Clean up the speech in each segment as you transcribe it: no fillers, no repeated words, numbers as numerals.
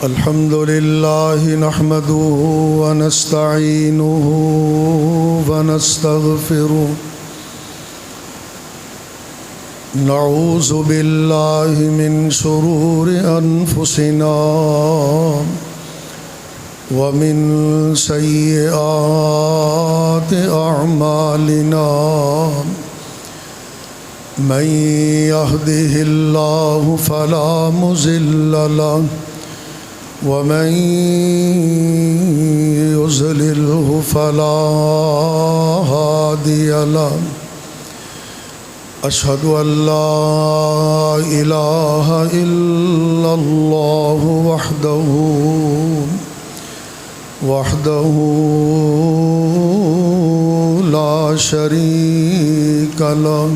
الحمد لله نحمده ونستعينه ونستغفره نعوذ بالله من شرور أنفسنا ومن سيئات أعمالنا من يهده الله فلا مضل له ومن يضلله فلا هادي له أشهد أن لا إله إلا الله وحده لا شريك له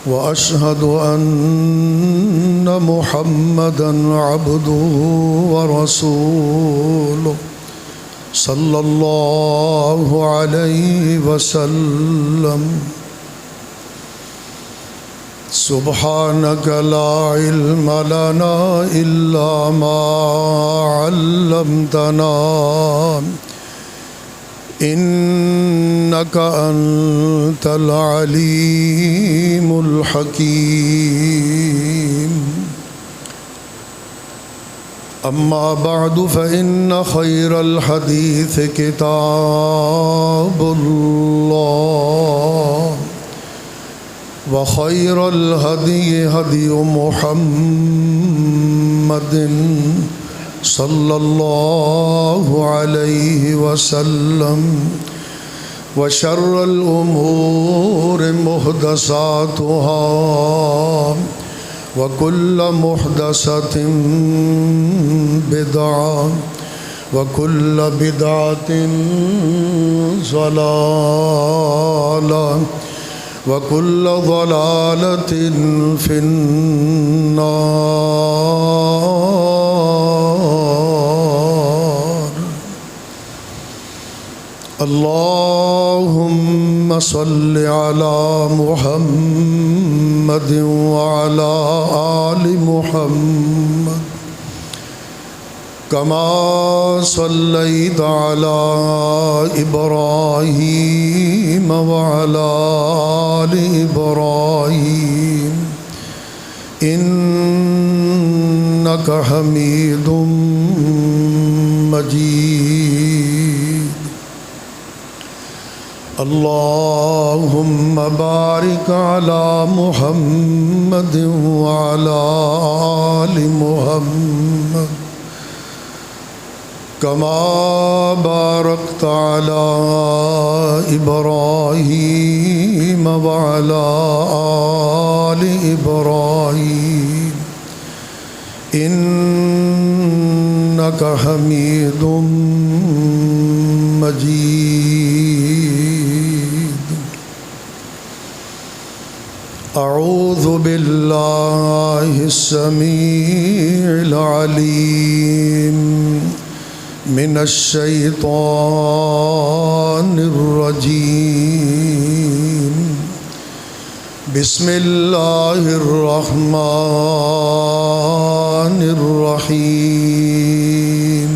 وأشهد أن محمدًا عبده ورسوله صلى الله عليه وسلم سبحانك لا علم لنا إلا ما علمتنا إنك أنت العليم الحكيم أما بعد فإن خير الحديث كتاب الله وخير الهدي هدي محمد صلى الله عليه وسلم وشر الأمور محدثاتها وكل محدثة بدعة وكل بدعة ضلالة وكل ضلالة في النار اللهم صل على محمد وعلى آل محمد كما صليت على إبراهيم وعلى آل إبراهيم إنك حميد مجيد اللهم بارك على محمد وعلى آل محمد كما باركت على إبراهيم وعلى آل إبراهيم إنك حميد مجيد أعوذ بالله السميع العليم من الشيطان الرجيم بسم الله الرحمن الرحيم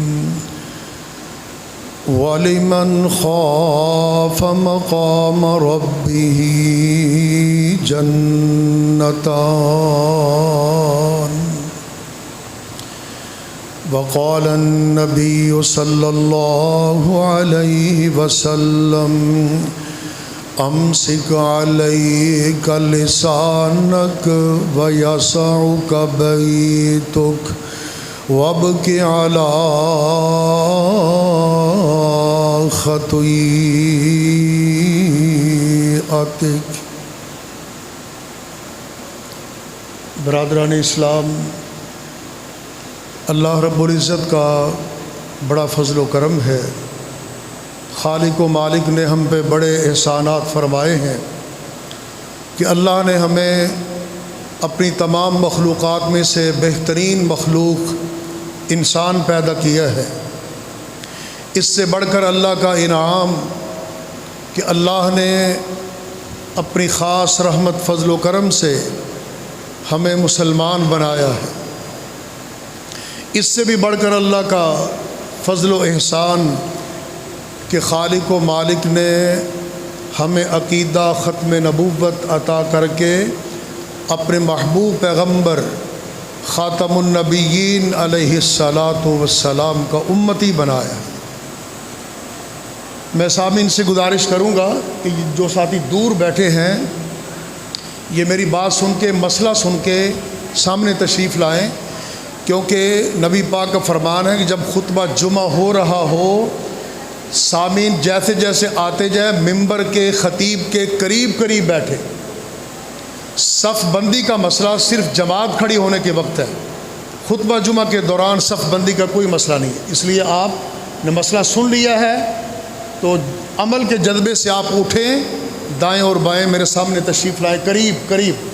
ولمن خاف مقام ربه جنتان وقال النبي صلى الله عليه وسلم أمسك عليك لسانك ويسعك بيتك وابك على خطيئتك. برادران اسلام، اللہ رب العزت کا بڑا فضل و کرم ہے. خالق و مالک نے ہم پہ بڑے احسانات فرمائے ہیں کہ اللہ نے ہمیں اپنی تمام مخلوقات میں سے بہترین مخلوق انسان پیدا کیا ہے. اس سے بڑھ کر اللہ کا انعام کہ اللہ نے اپنی خاص رحمت فضل و کرم سے ہمیں مسلمان بنایا ہے. اس سے بھی بڑھ کر اللہ کا فضل و احسان کہ خالق و مالک نے ہمیں عقیدہ ختم نبوت عطا کر کے اپنے محبوب پیغمبر خاتم النبیین علیہ الصلاۃ والسلام کا امتی بنایا۔ میں سامعین سے گزارش کروں گا کہ جو ساتھی دور بیٹھے ہیں یہ میری بات سن کے، مسئلہ سن کے سامنے تشریف لائیں، کیونکہ نبی پاک کا فرمان ہے کہ جب خطبہ جمعہ ہو رہا ہو، سامعین جیسے جیسے آتے جائیں ممبر کے خطیب کے قریب قریب بیٹھے۔ صف بندی کا مسئلہ صرف جماعت کھڑی ہونے کے وقت ہے، خطبہ جمعہ کے دوران صف بندی کا کوئی مسئلہ نہیں ہے۔ اس لیے آپ نے مسئلہ سن لیا ہے تو عمل کے جذبے سے آپ اٹھیں، دائیں اور بائیں میرے سامنے تشریف لائیں، قریب قریب۔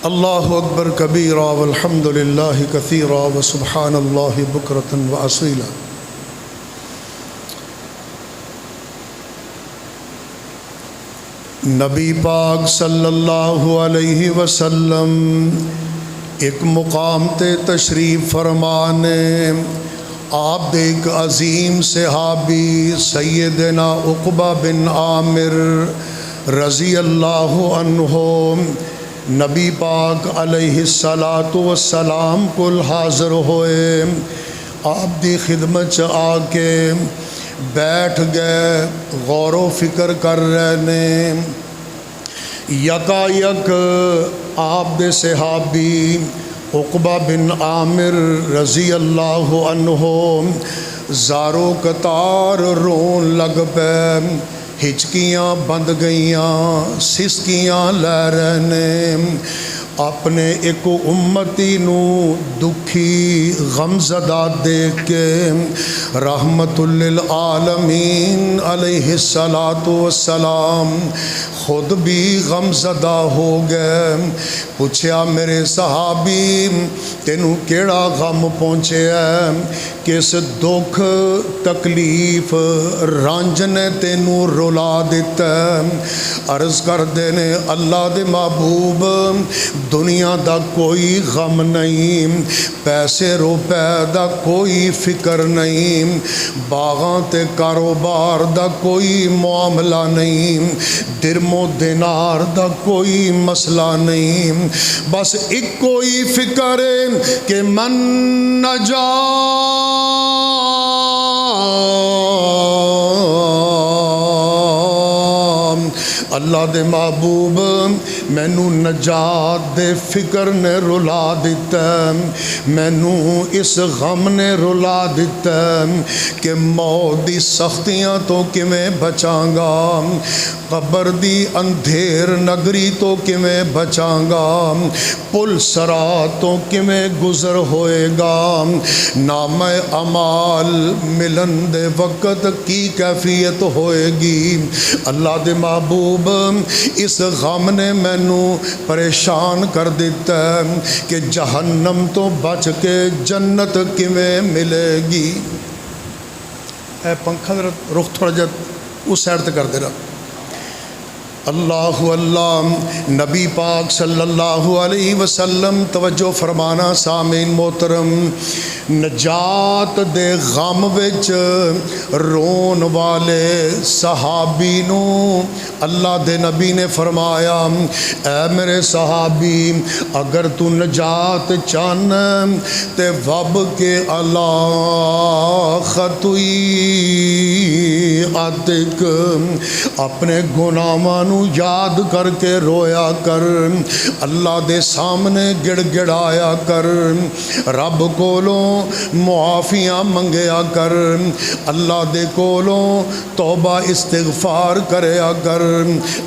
اللہ اکبر کبیرا والحمد للہ کثیرا وسبحان اللہ بکرۃ واصیلا۔ نبی پاک صلی اللہ علیہ وسلم ایک مقام تے تشریف فرمانے، آپ دے ایک عظیم صحابی سیدنا عقبہ بن عامر رضی اللہ عنہ نبی پاک علیہ الصلاۃ والسلام کل حاضر ہوئے، آپ دی خدمت آ کے بیٹھ گئے، غور و فکر کر رہے نے۔ یکا یک آپ دے صحابی عقبہ بن عامر رضی اللہ عنہ زارو قطار رون لگ پے، ہچکیاں بند گئیاں، سسکیاں لے رہنے، اپنے ایک امتی نو دکھی غمزدہ دیکھ کے رحمت للعالمین علیہ الصلاۃ والسلام خود بھی غمزدہ ہو گئے۔ پوچھا میرے صحابی تینوں کیڑا غم پہنچے ہے، کس دکھ تکلیف رنج نے تینوں رلا دیتا ہے؟ عرض کر دینے اللہ دے محبوب دنیا دا کوئی غم نہیں، پیسے روپے دا کوئی فکر نہیں، باغاں تے کاروبار دا کوئی معاملہ نہیں، درم و دینار دا کوئی مسئلہ نہیں، بس ایک کوئی فکر ہے کہ من نجا اللہ دے محبوب مینوں نجات دے فکر نے رلا دیتا ہے، مینوں اس غم نے رلا دیتا ہے کہ موت دی سختیاں تو کیویں بچاں گا، قبر دی اندھیر نگری تو کیویں بچاں گا، پل صراط تو کیویں گزر ہوئے گا، نام اعمال ملن دے وقت کی کیفیت ہوئے گی۔ اللہ دے محبوب اس غم نے مینوں پریشان کر دیتا ہے کہ جہنم تو بچ کے جنت کیویں ملے گی۔ اے پنکھا رخ تھوڑا جا اس سائڈ تے کر دینا۔ اللہ اللہ نبی پاک صلی اللہ علیہ وسلم توجہ فرمانا سامعین محترم، نجات دے غم وچ رون والے صحابی نو اللہ دے نبی نے فرمایا، اے میرے صحابی اگر تو نجات چاہن تے وب کے اللہ خطوئی عتق اپنے گناہاں یاد کر کے رویا کر، اللہ دے سامنے گڑ گڑایا کر، رب کولوں معافیاں منگیا کر، اللہ دے کولوں توبہ استغفار کریا کر۔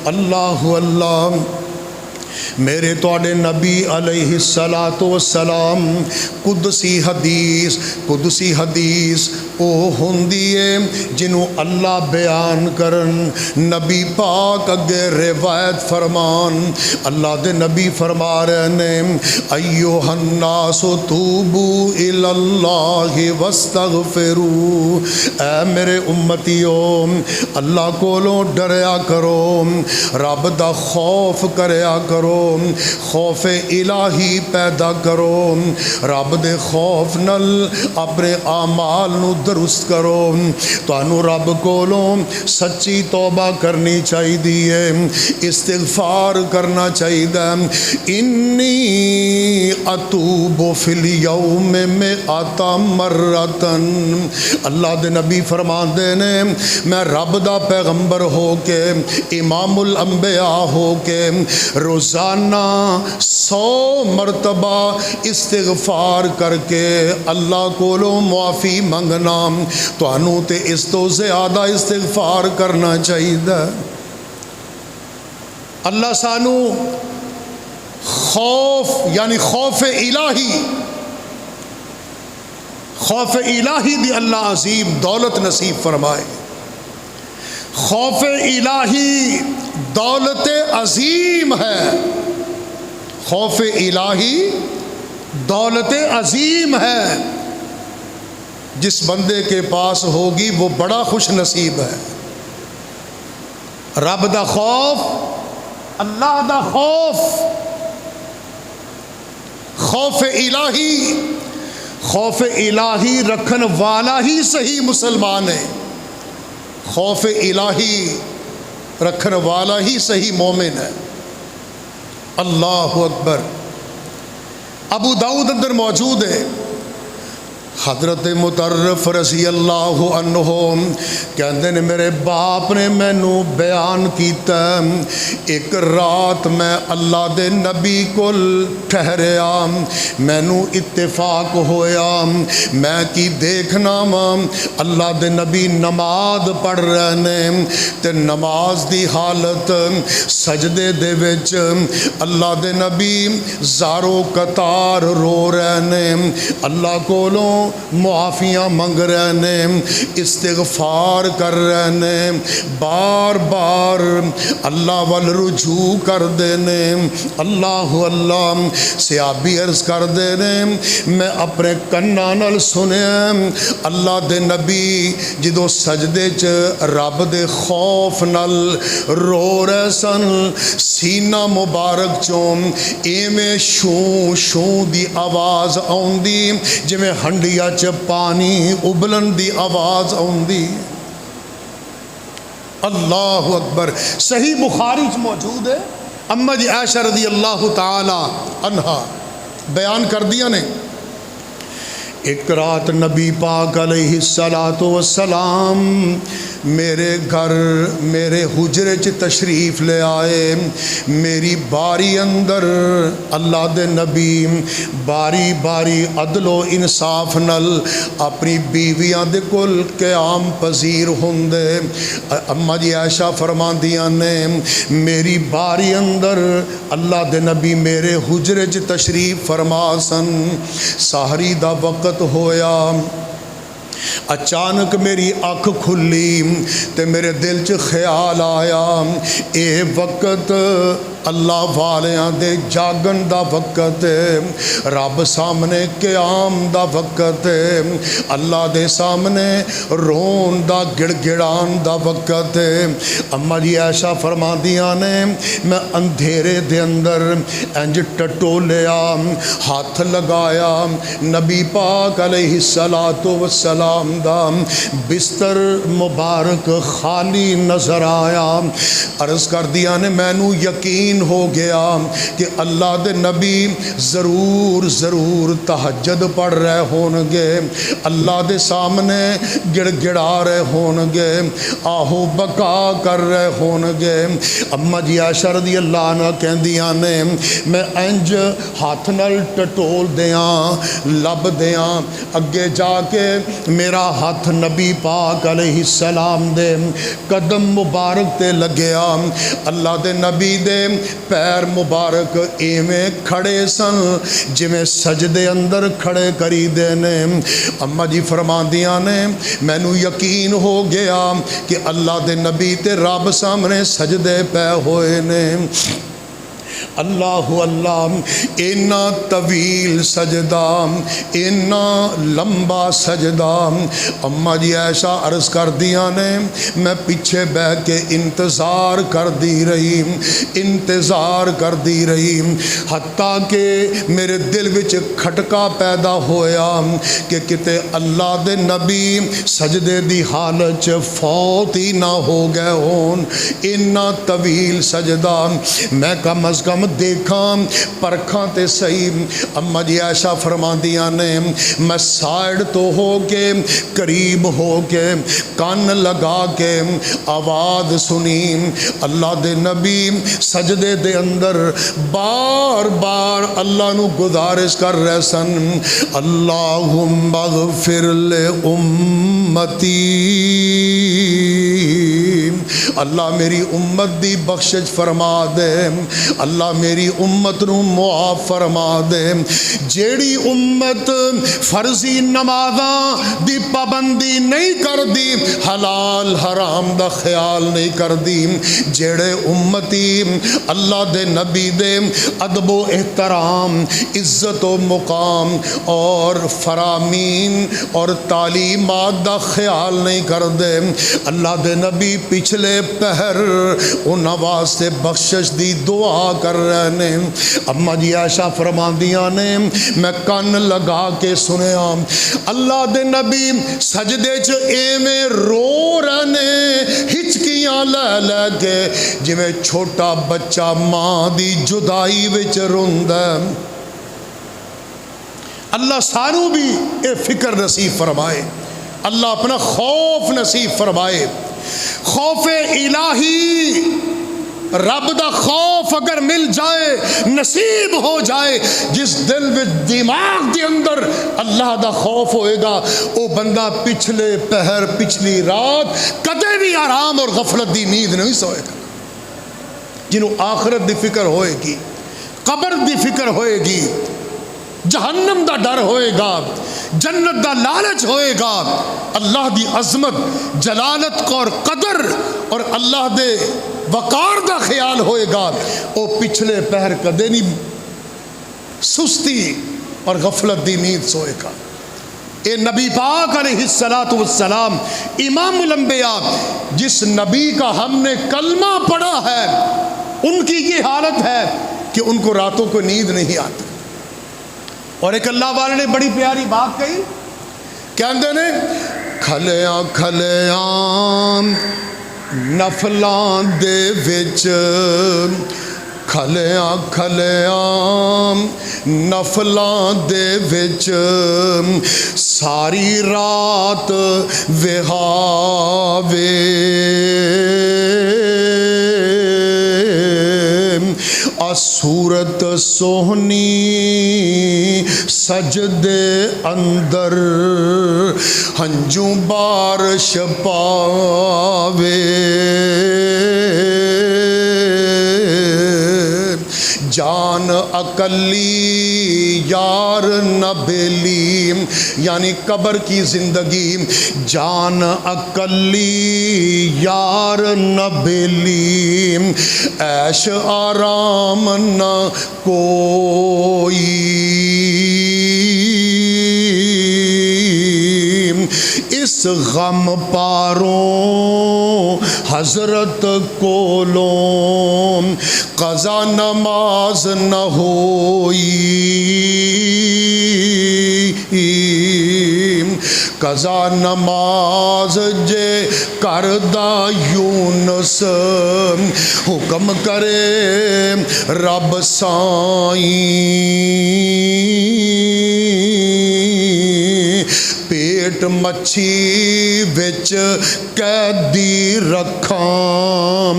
اللہ اللہ میرے توڑے نبی علیہ الصلاۃ والسلام قدسی حدیث او ہوندی ہے جنوں اللہ بیان کرن، نبی پاک اگے روایت فرمان، اللہ دے نبی فرما رہے نے ایھا الناس توبوا الی اللہ واستغفروا، اے میرے امتیو اللہ کولوں ڈریا کرو، رب دا خوف کریا کرو، کرو، خوف الہی پیدا کرو، رب دے خوف نل اپنے اعمال نو درست کرو۔ تانوں رب کولوں سچی توبہ کرنی چاہیے، استغفار کرنا چاہیے۔ انی اتوب فی الیوم مئۃ مرۃ، اللہ دے نبی فرماندے نے میں رب دا پیغمبر ہو کے، امام الانبیاء ہو کے روزانہ 100 مرتبہ استغفار کر کے اللہ کولوں معافی منگنا، تانوں تے اس تو زیادہ استغفار کرنا چاہیے۔ اللہ سانو خوف یعنی خوف الہی، خوف الہی دی اللہ عظیم دولت نصیب فرمائے۔ خوف الہی دولت عظیم ہے، خوف الہی دولت عظیم ہے، جس بندے کے پاس ہوگی وہ بڑا خوش نصیب ہے۔ رب دا خوف، اللہ دا خوف، خوف الہی، خوف الہی رکھن والا ہی صحیح مسلمان ہے، خوف الہی رکھن والا ہی صحیح مومن ہے۔ اللہ اکبر۔ ابو داؤد اندر موجود ہے، حضرت مطرف رضی اللہ عنہ کہندے نے میرے باپ نے مینوں بیان کیتا، ایک رات میں اللہ دے نبی کول ٹھہریا، مینوں اتفاق ہویا میں کی دیکھنا وا اللہ دے نبی نماز پڑھ رہے نے، تے نماز دی حالت سجدے دے وچ اللہ دے نبی زارو قطار رو رہے نے، اللہ کولوں معافیاں منگ رہے نے، استغفار کر رہے نے، بار بار اللہ وال رجوع کر دینے۔ اللہ اللہ صحابی عرض کر دینے میں اپنے کناں نال سنیا اللہ دے نبی جدو سجدے چ رب دے خوف نال رو رہے سن، سینہ مبارک چوں ایویں شوں شوں دی آواز آؤندی جویں ہنڈیا چ پانی ابلن دی آواز آؤندی۔ اللہ اکبر۔ صحیح بخاری چ موجود ہے، اما جی عائشہ رضی اللہ تعالی عنہا بیان کر دیا نے، ایک رات نبی پاک علیہ الصلوۃ والسلام میرے گھر میرے حجرے چ تشریف لے آئے، میری باری اندر اللہ دے نبی باری باری عدل و انصاف نل اپنی بیویاں دے کول قیام پذیر ہوندے۔ اما جی عائشہ فرماندیاں نے میری باری اندر اللہ دے نبی میرے حجرے چ تشریف فرما سن، سحری دا وقت ہویا، اچانک میری اکھ کھلی تے میرے دل چ خیال آیا اے وقت اللہ والیاں دے جاگن دا وقت ہے، رب سامنے قیام دا وقت ہے، اللہ دے سامنے رون دا گڑ گڑان دا وقت ہے۔ اما جی عائشہ فرماندیاں نے میں اندھیرے دے اندر انج ٹٹولیا، ہاتھ لگایا، نبی پاک علیہ الصلوۃ والسلام دا بستر مبارک خالی نظر آیا۔ عرض کر دیا نے مینوں یقین ہو گیا کہ اللہ دے نبی ضرور ضرور تہجد پڑھ رہے ہون گے، اللہ دے سامنے گڑ گڑا رہے ہون گے، آہو بکا کر رہے ہون گے۔ اما جی عائشہ رضی اللہ عنہ کہندیاں نے میں انج ہاتھ نال ٹٹول دیاں لب دیاں، اگے جا کے میرا ہاتھ نبی پاک علیہ السلام دے قدم مبارک تے لگیا، اللہ دے نبی دے پیر مبارک ایویں کھڑے سن جویں سجدے اندر کھڑے کری دینے۔ اما جی فرماندیاں نے مینوں یقین ہو گیا کہ اللہ دے نبی تے رب سامنے سجدے پے ہوئے نے۔ اللہ اللہ اینا طویل سجدہ، اینا لمبا سجدہ۔ اماں جی ایسا عرض کر دیا نے، میں پیچھے بیٹھ کے انتظار کر دی رہی، انتظار کر دی رہی، حتیٰ کہ میرے دل وچ کھٹکا پیدا ہویا کہ کتے اللہ دے نبی سجدے دی حالت چ فوت ہی نہ ہو گئے ہون۔ اینا طویل سجدہ، میں کم از کم دیکھاں پرکھاں تے صحیح۔ اماں جی ایسا فرما دیا نے، میں سائڈ تو ہو کے قریب ہو کے کان لگا کے آواز سنی، اللہ دے نبی سجدے دے اندر بار بار اللہ نو گزارش کر رہے سن، اللہم اغفر لامتی، اللہ میری امت دی بخشش فرما دے، اللہ میری امت نو معاف فرما دے۔ جیڑی امت فرضی نمازاں دی پابندی نہیں کر دی، حلال حرام دا خیال نہیں کر دی، جیڑے امتی اللہ دے نبی دے ادب و احترام، عزت و مقام اور فرامین اور تعلیمات دا خیال نہیں کر دے، اللہ دے نبی پچھلے پہر انہاں واسطے بخشش دی دعا کر رہے نے۔ اماں جی عائشہ فرماندیاں نے، میں کان لگا کے سنیا اللہ دے نبی سجدے چ ایویں رو رہے نے، ہچکیاں لے لے کے جویں چھوٹا بچہ ماں دی جدائی وچ روندا ہے۔ اللہ سانو بھی اے فکر نصیب فرمائے، اللہ اپنا خوف نصیب فرمائے، خوف الہی، رب دا خوف اگر مل جائے، نصیب ہو جائے، جس دل میں دماغ دے اندر اللہ دا خوف ہوئے گا، وہ بندہ پچھلے پہر پچھلی رات کدے بھی آرام اور غفلت دی نیند نہیں سوئے گا۔ جنہوں آخرت دی فکر ہوئے گی، قبر دی فکر ہوئے گی، جہنم دا ڈر ہوئے گا، جنت دا لالچ ہوئے گا، اللہ دی عظمت، جلالت اور قدر اور اللہ دے وقار دا خیال ہوئے گا، او پچھلے پہر کدے نہیں سستی اور غفلت دی نیند سوئے گا۔ اے نبی پاک علیہ السلام امام الانبیاء، جس نبی کا ہم نے کلمہ پڑھا ہے، ان کی یہ حالت ہے کہ ان کو راتوں کو نیند نہیں آتی۔ اور ایک اللہ والے نے بڑی پیاری بات کہی، کہندے نے کھلیاں کھلیاں نفلاں دے وچ، کھلیاں کھلیاں نفلاں دے وچ، ساری رات وہاوے، صورت سوہنی سجدے اندر، ہنجوں بارش پاوے، جان اکلی یار نہ بیلی، یعنی قبر کی زندگی، جان اکلی یار نہ بیلی، عیش آرام نہ کوئی، اس غم پاروں حضرت کولوں قضا نماز نہ ہوئی، قضا نماز جے کردہ یونس، حکم کرے رب سائیں، پیٹ مچھی وچ قیدی رکھاں،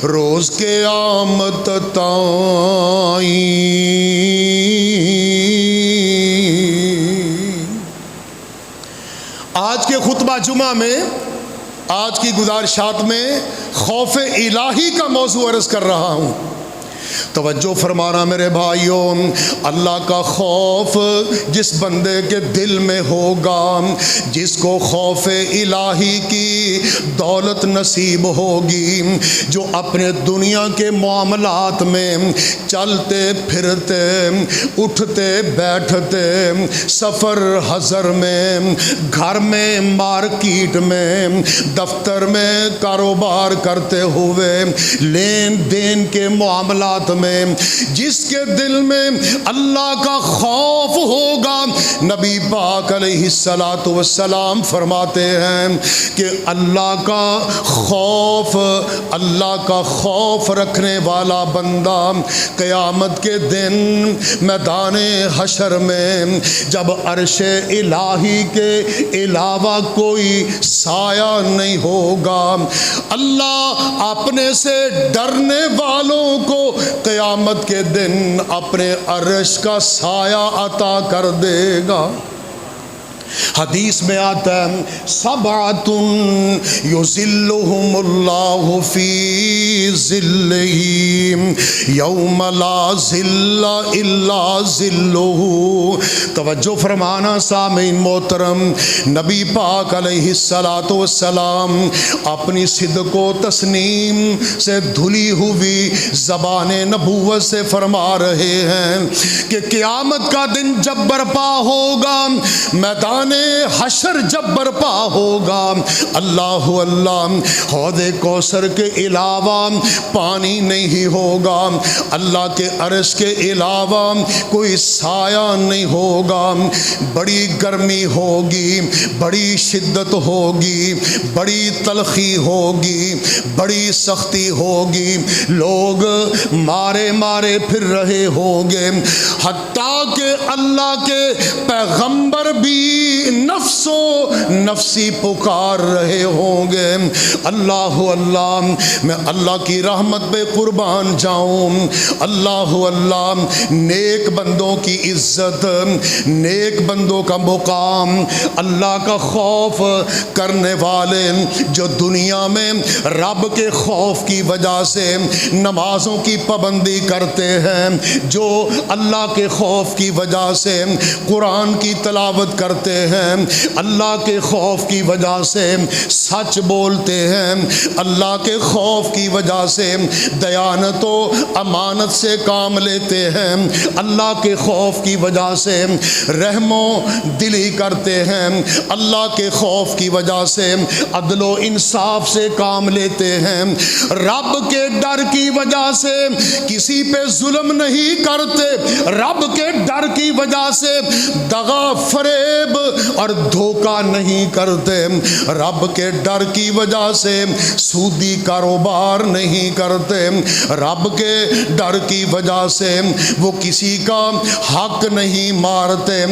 روز قیامت تائیں۔ آج کے خطبہ جمعہ میں، آج کی گزارشات میں خوف الہی کا موضوع عرض کر رہا ہوں توجہ فرمانا میرے بھائیوں، اللہ کا خوف جس بندے کے دل میں ہوگا، جس کو خوف الہی کی دولت نصیب ہوگی، جو اپنے دنیا کے معاملات میں چلتے پھرتے، اٹھتے بیٹھتے، سفر حضر میں، گھر میں، مارکیٹ میں، دفتر میں، کاروبار کرتے ہوئے، لین دین کے معاملات میں، جس کے دل میں اللہ کا خوف ہوگا، نبی پاک علیہ الصلاۃ والسلام فرماتے ہیں کہ اللہ کا خوف رکھنے والا بندہ قیامت کے دن میدان حشر میں جب عرش الہی کے علاوہ کوئی سایہ نہیں ہوگا، اللہ اپنے سے ڈرنے والوں کو قیامت کے دن اپنے عرش کا سایہ عطا کر دے گا۔ حدیث میں آتا ہے سبعۃ یظلھم اللہ فی ظلہ یوم لا ظل الا ظلہ۔ توجہ فرمانا سامعین محترم، نبی پاک علیہ الصلاۃ والسلام اپنی صدق و تسنیم سے دھلی ہوئی زبان نبوت سے فرما رہے ہیں کہ قیامت کا دن جب برپا ہوگا، میدان حشر جب برپا ہوگا، اللہ حوض کوثر کے علاوہ پانی نہیں ہوگا، اللہ کے عرش کے علاوہ کوئی سایہ نہیں ہوگا، بڑی گرمی ہوگی، بڑی شدت ہوگی، بڑی تلخی ہوگی، بڑی سختی ہوگی، لوگ مارے مارے پھر رہے ہوں گے، حتیٰ کہ اللہ کے پیغمبر بھی نفسو نفسی پکار رہے ہوں گے۔ اللہ میں اللہ کی رحمت پہ قربان جاؤں، اللہ نیک بندوں کی عزت، نیک بندوں کا مقام، اللہ کا خوف کرنے والے جو دنیا میں رب کے خوف کی وجہ سے نمازوں کی پابندی کرتے ہیں، جو اللہ کے خوف کی وجہ سے قرآن کی تلاوت کرتے ہیں، اللہ کے خوف کی وجہ سے سچ بولتے ہیں، اللہ کے خوف کی وجہ سے دیانت و امانت سے کام لیتے ہیں، اللہ کے خوف کی وجہ سے رحم و دلی کرتے ہیں، اللہ کے خوف کی وجہ سے عدل و انصاف سے کام لیتے ہیں، رب کے ڈر کی وجہ سے کسی پہ ظلم نہیں کرتے، رب کے ڈر کی وجہ سے دغا فریب اور دھوکہ نہیں کرتے، رب کے ڈر کی وجہ سے سودی کاروبار نہیں کرتے، رب کے ڈر کی وجہ سے وہ کسی کا حق نہیں مارتے،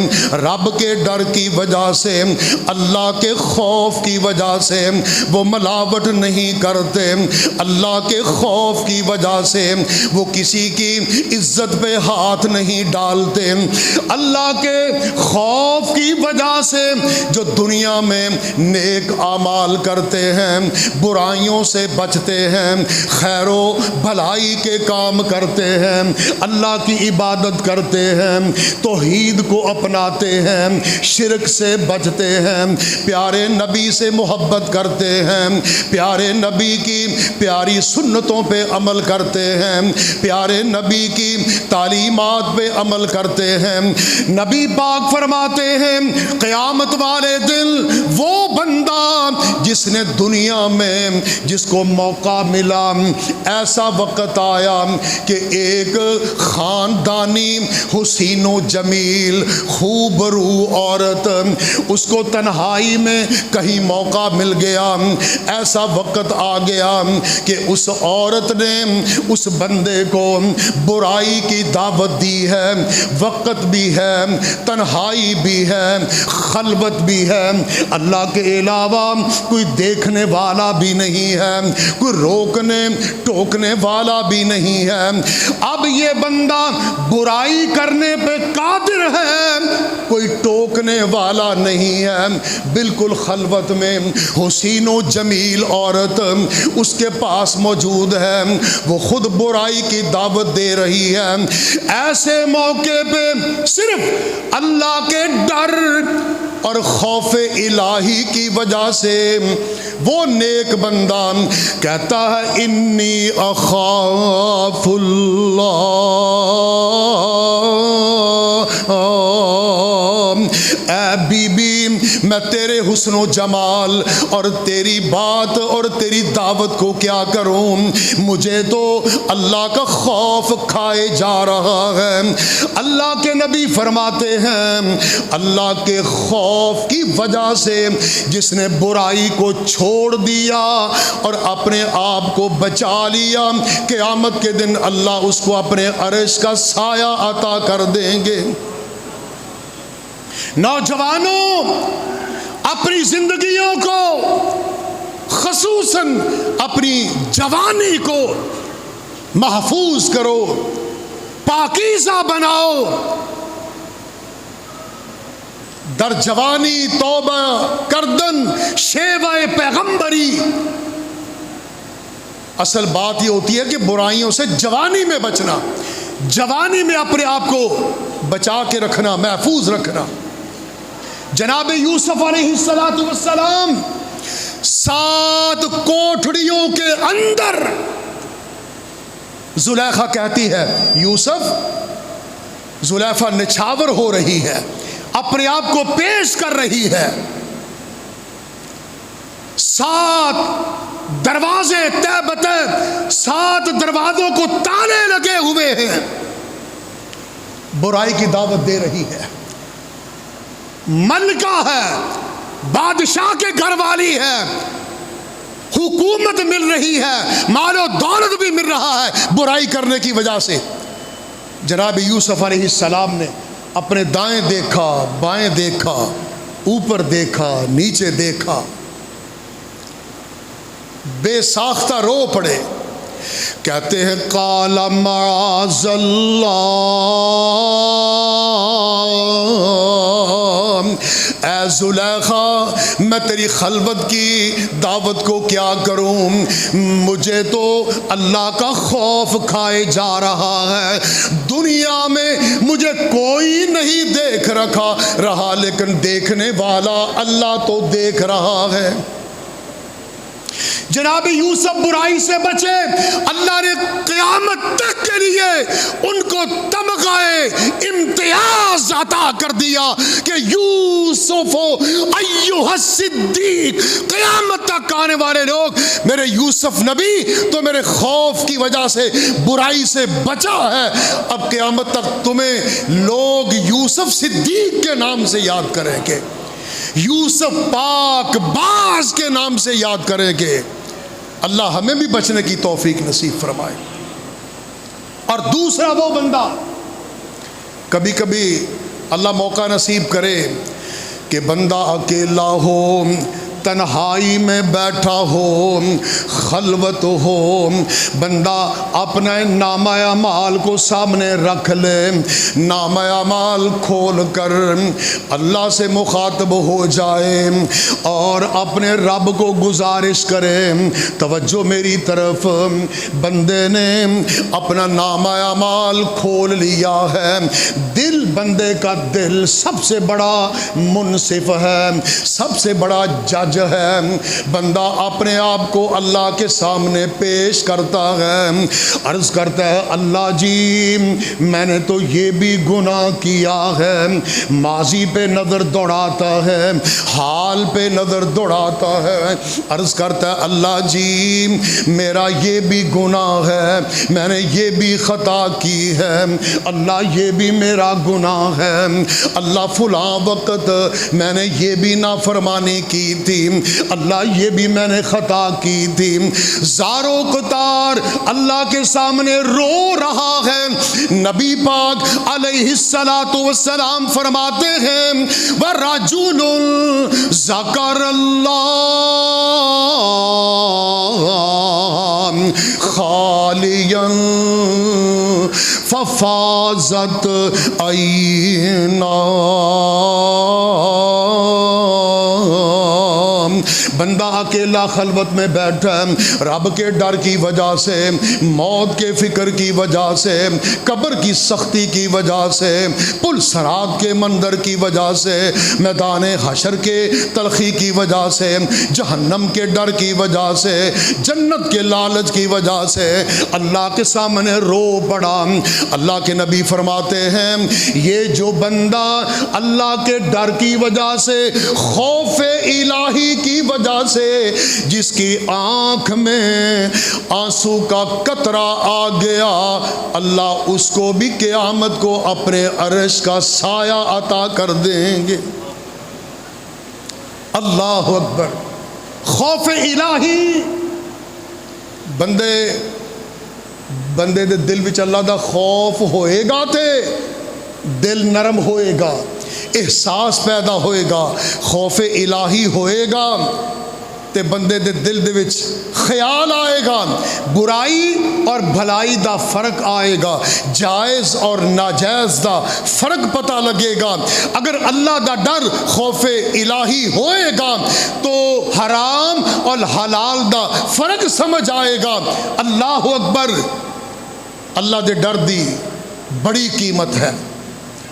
رب کے ڈر کی وجہ سے اللہ کے خوف کی وجہ سے وہ ملاوٹ نہیں کرتے، اللہ کے خوف کی وجہ سے وہ کسی کی عزت پہ ہاتھ نہیں ڈالتے، اللہ کے خوف کی وجہ سے جو دنیا میں نیک اعمال کرتے ہیں، برائیوں سے بچتے ہیں، خیر و بھلائی کے کام کرتے ہیں، اللہ کی عبادت کرتے ہیں، توحید کو اپناتے ہیں، شرک سے بچتے ہیں، پیارے نبی سے محبت کرتے ہیں، پیارے نبی کی پیاری سنتوں پہ عمل کرتے ہیں، پیارے نبی کی تعلیمات پہ عمل کرتے ہیں، نبی پاک فرماتے ہیں قیامت والے دن وہ بندہ جس نے دنیا میں جس کو موقع ملا، ایسا وقت آیا کہ ایک خاندانی حسین و جمیل خوب رو عورت اس کو تنہائی میں کہیں موقع مل گیا، ایسا وقت آ گیا کہ اس عورت نے اس بندے کو برائی کی دعوت دی ہے، وقت بھی ہے، تنہائی بھی ہے، خلوت بھی ہے، اللہ کے علاوہ کوئی دیکھنے والا بھی نہیں ہے، کوئی روکنے ٹوکنے والا بھی نہیں ہے۔ اب یہ بندہ برائی کرنے پہ قادر ہے، کوئی ٹوکنے والا نہیں ہے، بالکل خلوت میں حسین و جمیل عورت اس کے پاس موجود ہے، وہ خود برائی کی دعوت دے رہی ہے۔ ایسے موقع پہ صرف اللہ کے ڈر اور خوف الہی کی وجہ سے وہ نیک بندہ کہتا ہے انی اخاف اللہ، اے بی بی میں تیرے حسن و جمال اور تیری بات اور تیری دعوت کو کیا کروں، مجھے تو اللہ کا خوف کھائے جا رہا ہے۔ اللہ کے نبی فرماتے ہیں اللہ کے خوف کی وجہ سے جس نے برائی کو چھوڑ دیا اور اپنے آپ کو بچا لیا، قیامت کے دن اللہ اس کو اپنے عرش کا سایہ عطا کر دیں گے۔ نوجوانوں، اپنی زندگیوں کو خصوصاً اپنی جوانی کو محفوظ کرو، پاکیزہ بناؤ۔ در جوانی توبہ کردن شیوہ پیغمبری۔ اصل بات یہ ہوتی ہے کہ برائیوں سے جوانی میں بچنا، جوانی میں اپنے آپ کو بچا کے رکھنا، محفوظ رکھنا۔ جناب یوسف علیہ السلام 7 کوٹھڑیوں کے اندر زلیخا کہتی ہے یوسف، زلیخا نچھاور ہو رہی ہے، اپنے آپ کو پیش کر رہی ہے۔ 7 دروازے طے بتے، 7 دروازوں کو تالے لگے ہوئے ہیں، برائی کی دعوت دے رہی ہے، ملکہ ہے، بادشاہ کے گھر والی ہے، حکومت مل رہی ہے، مال و دولت بھی مل رہا ہے برائی کرنے کی وجہ سے۔ جناب یوسف علیہ السلام نے اپنے دائیں دیکھا، بائیں دیکھا، اوپر دیکھا، نیچے دیکھا، بے ساختہ رو پڑے۔ کہتے ہیں قال معاذ اللہ، اے زلیخا میں تیری خلوت کی دعوت کو کیا کروں، مجھے تو اللہ کا خوف کھائے جا رہا ہے، دنیا میں مجھے کوئی نہیں دیکھ رہا لیکن دیکھنے والا اللہ تو دیکھ رہا ہے۔ جناب یوسف برائی سے بچے، اللہ نے قیامت تک کے لیے ان کو تمغہ امتیاز عطا کر دیا کہ یوسف ایھا الصدیق، قیامت تک آنے والے لوگ میرے یوسف نبی تو میرے خوف کی وجہ سے برائی سے بچا ہے، اب قیامت تک تمہیں لوگ یوسف صدیق کے نام سے یاد کریں گے، یوسف پاک باز کے نام سے یاد کریں گے۔ اللہ ہمیں بھی بچنے کی توفیق نصیب فرمائے۔ اور دوسرا وہ بندہ، کبھی کبھی اللہ موقع نصیب کرے کہ بندہ اکیلا ہو، تنہائی میں بیٹھا ہو، خلوت ہو، بندہ اپنا نامہ اعمال کو سامنے رکھ لے، نامہ اعمال کھول کر اللہ سے مخاطب ہو جائے اور اپنے رب کو گزارش کرے، توجہ میری طرف، بندے نے اپنا نامہ اعمال کھول لیا ہے، دل بندے کا دل سب سے بڑا منصف ہے، سب سے بڑا جج ہے، بندہ اپنے آپ کو اللہ کے سامنے پیش کرتا ہے، عرض کرتا ہے اللہ جی میں نے تو یہ بھی گناہ کیا ہے، ماضی پہ نظر دوڑاتا ہے، حال پہ نظر دوڑاتا ہے، عرض کرتا ہے اللہ جی میرا یہ بھی گناہ ہے، میں نے یہ بھی خطا کی ہے، اللہ یہ بھی میرا گناہ ہے، اللہ فلاں وقت میں نے یہ بھی نافرمانی کی تھی، اللہ یہ بھی میں نے خطا کی تھی، زارو قطار اللہ کے سامنے رو رہا ہے، نبی پاک علیہ الصلوۃ والسلام فرماتے ہیں وَرَجُلٌ ذَكَرَ اللَّهَ خَالِيًا فَفَاضَتْ عَيْنَاهُ، بندہ اکیلا خلوت میں بیٹھا ہے، رب کے ڈر کی وجہ سے، موت کے فکر کی وجہ سے، قبر کی سختی کی وجہ سے، پل صراط کے منظر کی وجہ سے، میدان حشر کے تلخی کی وجہ سے، جہنم کے ڈر کی وجہ سے، جنت کے لالچ کی وجہ سے اللہ کے سامنے رو پڑا۔ اللہ کے نبی فرماتے ہیں یہ جو بندہ اللہ کے ڈر کی وجہ سے، خوف الہی کی وجہ سے، جس کی آنکھ میں آنسو کا قطرہ آ گیا، اللہ اس کو بھی قیامت کو اپنے عرش کا سایہ عطا کر دیں گے۔ اللہ اکبر، خوف الہی بندے دے دل وچ اللہ دا خوف ہوئے گا تے دل نرم ہوئے گا، احساس پیدا ہوئے گا، خوف الہی ہوئے گا تے بندے دے دل دے وچ خیال آئے گا، برائی اور بھلائی دا فرق آئے گا، جائز اور ناجائز دا فرق پتہ لگے گا۔ اگر اللہ دا ڈر خوف الہی ہوئے گا تو حرام اور حلال دا فرق سمجھ آئے گا۔ اللہ اکبر، اللہ دے ڈر دی بڑی قیمت ہے،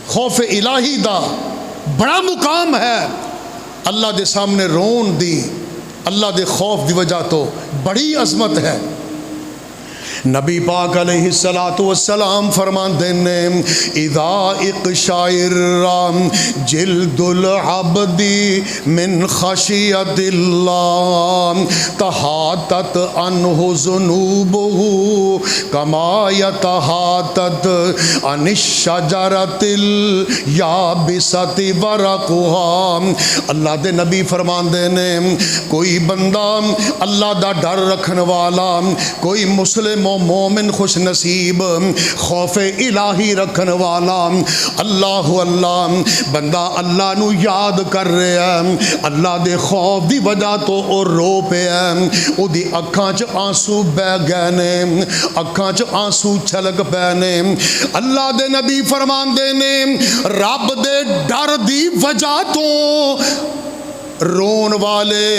خوف الہی دا بڑا مقام ہے، اللہ دے سامنے رون دی، اللہ دے خوف دی وجہ تو بڑی عظمت ہے۔ نبی پاک علیہ الصلوۃ والسلام فرماتے ہیں اذا اقشعر جلد العبد من خشیت اللہ تحاطت عنہ ذنوبہ کما یتحاطت عن الشجرۃ الیابسۃ ورقها۔ اللہ دے نبی فرماندے نے کوئی بندہ اللہ دا ڈر رکھن والا، کوئی مسلم و مومن خوش نصیب خوف الہی رکھن والا، اللہ اللہ بندہ اللہ نو یاد کر رہا ہے، اللہ دے خوف دی وجہ تو او رو پیا، او دی اکھاں چ آنسو بہ گئے نے، اکھاں چ آنسو چھلک پے نے۔ اللہ دے نبی فرماندے نے رب دے ڈر دی وجہ تو رون والے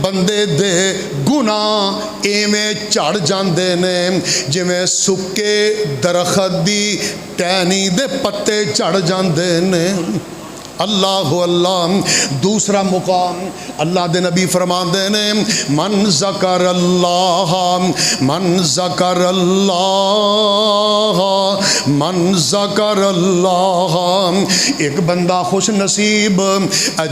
بندے دے گناہ ایویں چڑھ جاندے نے جویں سکے درخت دی ٹہنی دے پتے چڑھ جاندے نے۔ اللہ اللہ دوسرا مقام اللہ دے نبی فرماندے نے من ذکر اللہ من ذکر اللہ من ذکر اللہ۔ ایک بندہ خوش نصیب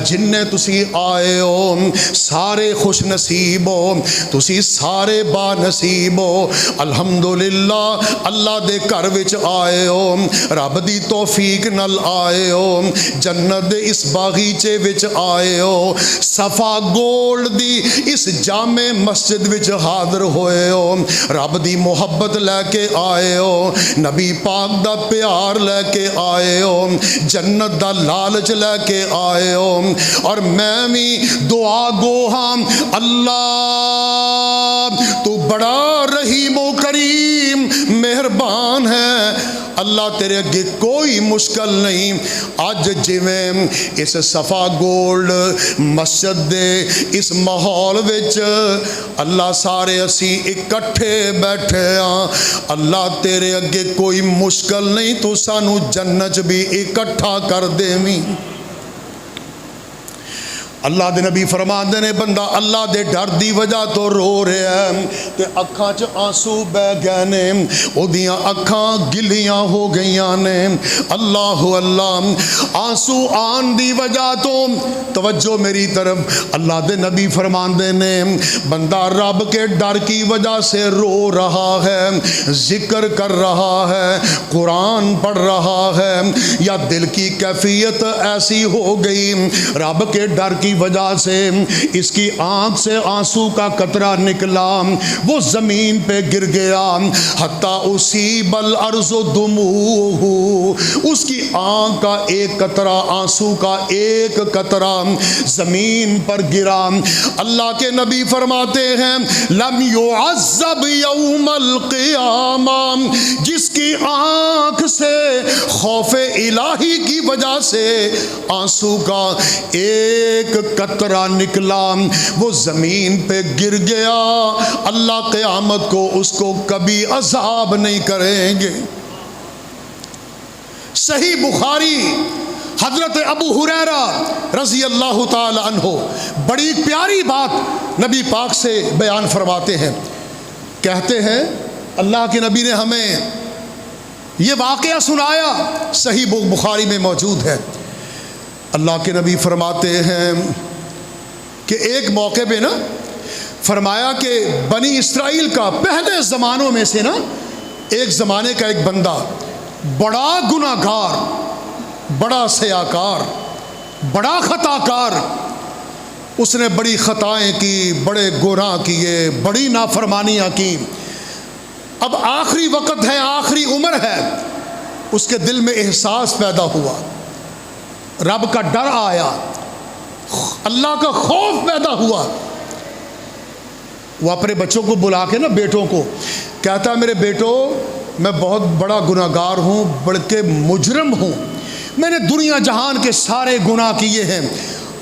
جننے تسی آئے ہو سارے خوش نصیب ہو، تسی سارے با نصیب ہو، الحمدللہ اللہ دے گھر وچ آئے ہو، رب دی توفیق نال آئے ہو، جنت دے اس باغیچے وچ آئے ہو، صفا گولڈ دی اس جامع مسجد وچ حاضر ہوئے ہو، رب دی محبت لے کے آئے ہو، نبی پاک دا پیار لے کے آئے ہو، جنت دا لالچ لے کے آئے ہو، اور میں بھی دعا گو ہاں اللہ تو بڑا رحیم و کریم مہربان ہے، اللہ تیرے اگے کوئی مشکل نہیں۔ آج جویں اس صفا گولڈ مسجد دے اس ماحول وچ اللہ سارے اسی اکٹھے بیٹھے ہاں، اللہ تیرے اگے کوئی مشکل نہیں، تو سانو جنت بھی اکٹھا کر دیویں۔ اللہ دے نبی فرماندے نے بندہ اللہ دے ڈر دی وجہ تو رو رہا ہے تے اکھاں چ آنسو بہ گئے نے، او دیاں اکھاں گلیاں ہو گئیاں نے، اللہ اللہ آنسو آن دی وجہ تو توجہ میری طرف اللہ دے نبی فرماندے نے بندہ رب کے ڈر کی وجہ سے رو رہا ہے، ذکر کر رہا ہے، قرآن پڑھ رہا ہے، یا دل کی کیفیت ایسی ہو گئی رب کے ڈر کی وجہ سے اس کی آنکھ سے آنسو کا قطرہ نکلا، وہ زمین پہ گر گیا، حتیٰ اصیب الارض دموع، اس کی آنکھ کا ایک قطرہ آنسو کا ایک قطرہ زمین پر گرا۔ اللہ کے نبی فرماتے ہیں لم يعذب یوم القیامہ، جس کی آنکھ سے خوف الہی کی وجہ سے آنسو کا ایک قطرہ نکلا، وہ زمین پہ گر گیا، اللہ قیامت کو اس کو کبھی عذاب نہیں کریں گے۔ صحیح بخاری، حضرت ابو ہریرہ رضی اللہ تعالی عنہ بڑی پیاری بات نبی پاک سے بیان فرماتے ہیں، کہتے ہیں اللہ کے نبی نے ہمیں یہ واقعہ سنایا، صحیح بخاری میں موجود ہے۔ اللہ کے نبی فرماتے ہیں کہ ایک موقع پہ نا فرمایا کہ بنی اسرائیل کا پہلے زمانوں میں سے نا ایک زمانے کا ایک بندہ بڑا گناہ گار، بڑا سیاکار، بڑا خطا کار، اس نے بڑی خطائیں کی، بڑے گناہ کیے، بڑی نافرمانیاں کی۔ اب آخری وقت ہے، آخری عمر ہے، اس کے دل میں احساس پیدا ہوا، رب کا ڈر آیا، اللہ کا خوف پیدا ہوا۔ وہ اپنے بچوں کو بلا کے نا، بیٹوں کو کہتا ہے میرے بیٹو میں بہت بڑا گناہ گار ہوں، بلکہ مجرم ہوں، میں نے دنیا جہان کے سارے گناہ کیے ہیں،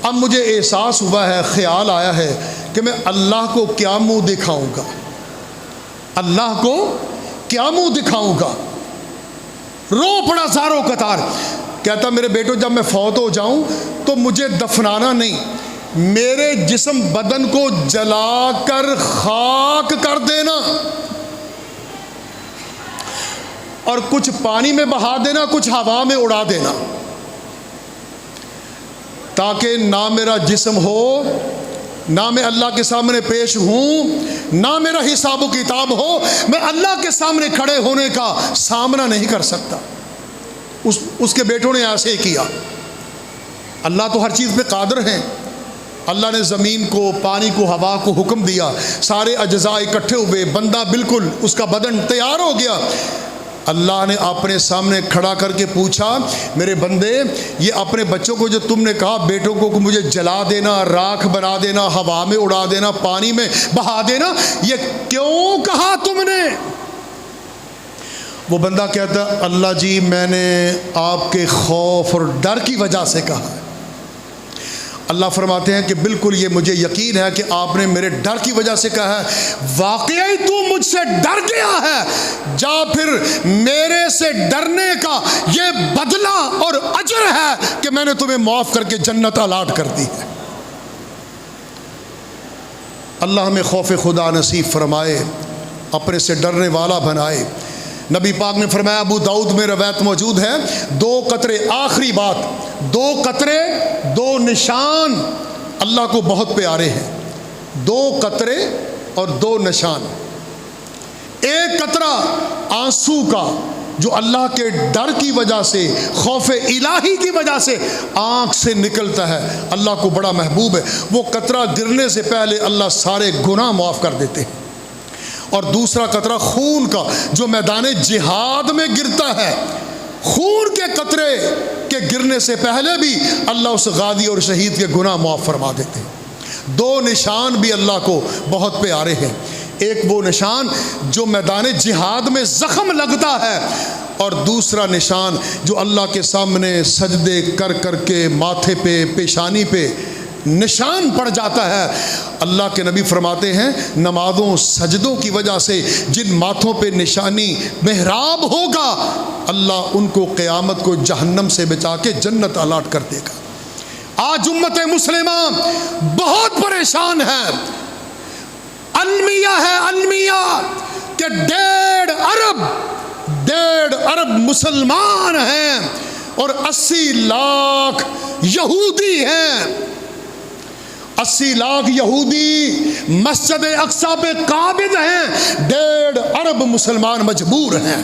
اب مجھے احساس ہوا ہے، خیال آیا ہے کہ میں اللہ کو کیا منہ دکھاؤں گا، اللہ کو کیا منہ دکھاؤں گا۔ رو پڑا زاروں قطار، کہتا میرے بیٹو جب میں فوت ہو جاؤں تو مجھے دفنانا نہیں، میرے جسم بدن کو جلا کر خاک کر دینا، اور کچھ پانی میں بہا دینا، کچھ ہوا میں اڑا دینا، تاکہ نہ میرا جسم ہو، نہ میں اللہ کے سامنے پیش ہوں، نہ میرا حساب و کتاب ہو، میں اللہ کے سامنے کھڑے ہونے کا سامنا نہیں کر سکتا۔ اس کے بیٹوں نے ایسے ہی کیا۔ اللہ تو ہر چیز پہ قادر ہیں، اللہ نے زمین کو، پانی کو، ہوا کو حکم دیا، سارے اجزاء اکٹھے ہوئے، بندہ بالکل اس کا بدن تیار ہو گیا۔ اللہ نے اپنے سامنے کھڑا کر کے پوچھا میرے بندے یہ اپنے بچوں کو جو تم نے کہا بیٹوں کو کہ مجھے جلا دینا، راکھ بنا دینا، ہوا میں اڑا دینا، پانی میں بہا دینا، یہ کیوں کہا تم نے؟ وہ بندہ کہتا اللہ جی میں نے آپ کے خوف اور ڈر کی وجہ سے کہا ہے۔ اللہ فرماتے ہیں کہ بالکل یہ مجھے یقین ہے کہ آپ نے میرے ڈر کی وجہ سے کہا ہے، واقعی تو مجھ سے ڈر گیا ہے، جا پھر میرے سے ڈرنے کا یہ بدلہ اور اجر ہے کہ میں نے تمہیں معاف کر کے جنت الاٹ کر دی ہے۔ اللہ ہمیں خوف خدا نصیب فرمائے، اپنے سے ڈرنے والا بنائے۔ نبی پاک نے فرمایا، ابو داؤد میں روایت موجود ہے، 2 قطرے، آخری بات، 2 قطرے 2 نشان اللہ کو بہت پیارے ہیں، 2 قطرے اور 2 نشان۔ ایک قطرہ آنسو کا جو اللہ کے ڈر کی وجہ سے، خوف الہی کی وجہ سے آنکھ سے نکلتا ہے، اللہ کو بڑا محبوب ہے، وہ قطرہ گرنے سے پہلے اللہ سارے گناہ معاف کر دیتے ہیں۔ اور دوسرا قطرہ خون کا جو میدان جہاد میں گرتا ہے، خون کے قطرے کے گرنے سے پہلے بھی اللہ اس غازی اور شہید کے گناہ معاف فرما دیتے ہیں۔ 2 نشان بھی اللہ کو بہت پیارے ہیں، ایک وہ نشان جو میدان جہاد میں زخم لگتا ہے، اور دوسرا نشان جو اللہ کے سامنے سجدے کر کر کے ماتھے پہ، پیشانی پہ نشان پڑ جاتا ہے۔ اللہ کے نبی فرماتے ہیں نمازوں سجدوں کی وجہ سے جن ماتھوں پہ نشانی محراب ہوگا، اللہ ان کو قیامت کو جہنم سے بچا کے جنت الاٹ کر دے گا۔ آج امت مسلمہ بہت پریشان ہے، المیہ ہے، المیہ کہ 1.5 ارب مسلمان ہیں اور 80 لاکھ یہودی ہیں۔ 80 لاکھ یہودی مسجد اقصی پہ قابض ہیں، 1.5 ارب مسلمان مجبور ہیں۔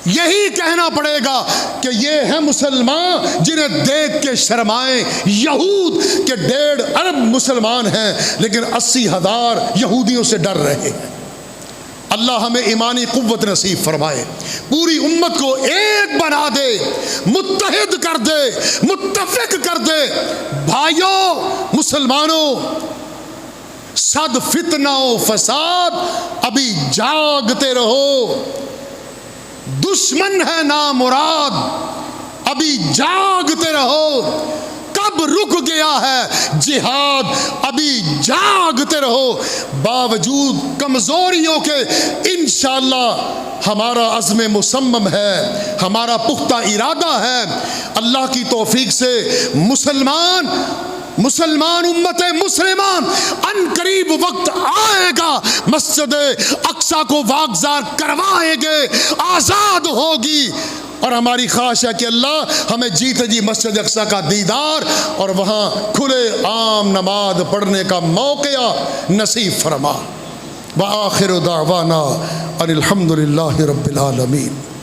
یہی کہنا پڑے گا کہ یہ ہیں مسلمان جنہیں دیکھ کے شرمائیں۔ یہود کے 1.5 ارب مسلمان ہیں لیکن 80,000 یہودیوں سے ڈر رہے ہیں۔ اللہ ہمیں ایمانی قوت نصیب فرمائے، پوری امت کو ایک بنا دے، متحد کر دے، متفق کر دے۔ بھائیوں مسلمانوں، صد فتنہ و فساد، ابھی جاگتے رہو، دشمن ہے نامراد، ابھی جاگتے رہو، کب رک گیا ہے جہاد، ابھی جاگتے رہو۔ باوجود کمزوریوں کے انشاءاللہ ہمارا عزم مصمم ہے، ہمارا پختہ ارادہ ہے، اللہ کی توفیق سے مسلمان امت مسلمان ان قریب وقت آئے گا، مسجد اقصی کو واگزار کروائیں گے، آزاد ہوگی۔ اور ہماری خواہش ہے کہ اللہ ہمیں جیتے جی مسجد اقصی کا دیدار اور وہاں کھلے عام نماز پڑھنے کا موقع نصیب فرما۔ وآخر دعوانا ان الحمد للہ رب العالمین۔